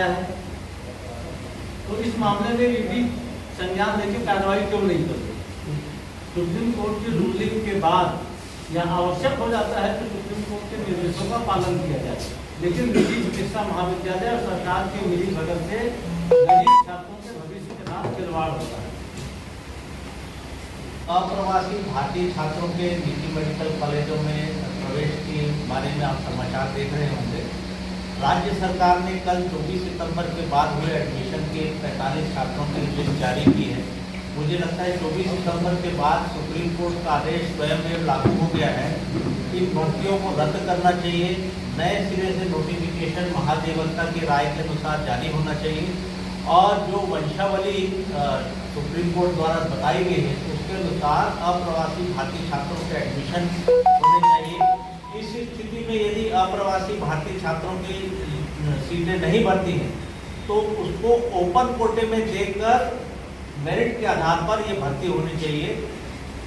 आया है, तो इस मामले में ईडी संज्ञान लेके कार्रवाई क्यों नहीं कर रही? सुप्रीम कोर्ट की रूलिंग के बाद यह आवश्यक हो जाता है कि सुप्रीम कोर्ट के निर्देशों का पालन किया जाए, लेकिन निजी चिकित्सा महाविद्यालय और सरकार की मिली भगत से गरीब छात्रों के भविष्य के साथ खिलवाड़ होता है। अप्रवासी भारतीय छात्रों के निजी मेडिकल कॉलेजों में प्रवेश के बारे में आप समाचार देख रहे होंगे। राज्य सरकार ने कल 24 सितंबर के बाद हुए एडमिशन के 45 छात्रों की लिस्ट जारी की है। मुझे लगता है 24 सितंबर के बाद सुप्रीम कोर्ट का आदेश स्वयं लागू हो गया है। इन भर्तियों को रद्द करना चाहिए, नए सिरे से नोटिफिकेशन महाधिवक्ता की राय के अनुसार जारी होना चाहिए और जो वंशावली सुप्रीम कोर्ट द्वारा बताई गई है उसके अनुसार अप्रवासी भारतीय छात्रों के एडमिशन होने चाहिए। इस स्थिति में यदि अप्रवासी भारतीय छात्रों की सीटें नहीं भरती हैं तो उसको ओपन कोटे में देकर मेरिट के आधार पर ये भर्ती होनी चाहिए।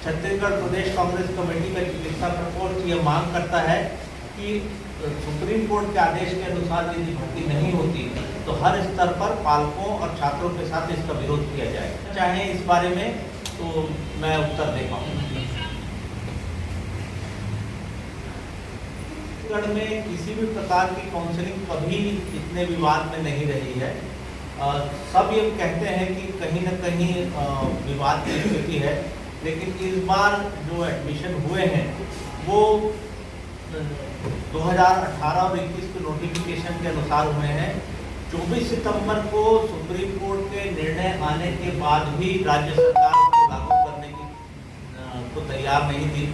छत्तीसगढ़ प्रदेश कांग्रेस कमेटी का चिकित्सा प्रकोष्ठ ये मांग करता है कि सुप्रीम कोर्ट के आदेश के अनुसार यदि भर्ती नहीं होती तो हर स्तर पर पालकों और छात्रों के साथ इसका विरोध किया जाए। चाहे इस बारे में तो मैं उत्तर दे पाऊँ। छत्तीसगढ़ में किसी भी प्रकार की काउंसलिंग कभी इतने विवाद में नहीं रही है। सब ये कहते हैं कि कहीं न कहीं विवाद की स्थिति है, लेकिन इस बार जो एडमिशन हुए हैं वो 2018 और 21 के नोटिफिकेशन के अनुसार हुए हैं। 24 सितंबर को सुप्रीम कोर्ट के निर्णय आने के बाद भी राज्य सरकार उसको लागू करने को तैयार नहीं थी।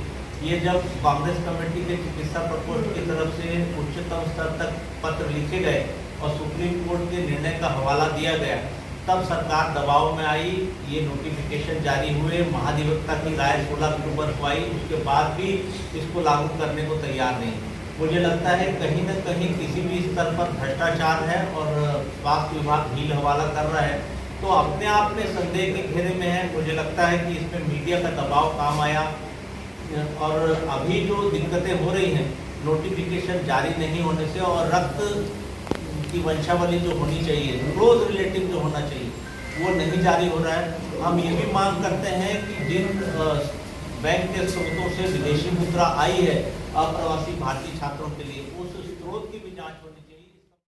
ये जब कांग्रेस कमेटी के चिकित्सा प्रकोष्ठ की तरफ से उच्चतम स्तर तक पत्र लिखे गए और सुप्रीम कोर्ट के निर्णय का हवाला दिया गया, तब सरकार दबाव में आई, ये नोटिफिकेशन जारी हुए, महाधिवक्ता की राय 16 अक्टूबर को आई, उसके बाद भी इसको लागू करने को तैयार नहीं। मुझे लगता है कहीं न कहीं किसी भी स्तर पर भ्रष्टाचार है और स्वास्थ्य विभाग ढील हवाला कर रहा है, तो अपने आप में संदेह के घेरे में है। मुझे लगता है कि इसमें मीडिया का दबाव काम आया और अभी जो दिक्कतें हो रही हैं नोटिफिकेशन जारी नहीं होने से और रक्त की वंशावली जो होनी चाहिए, क्लोज रिलेटिव जो होना चाहिए, वो नहीं जारी हो रहा है। हम ये भी मांग करते हैं कि जिन बैंक के स्रोतों से विदेशी मुद्रा आई है अप्रवासी भारतीय छात्रों के लिए, उस स्रोत की भी जांच होनी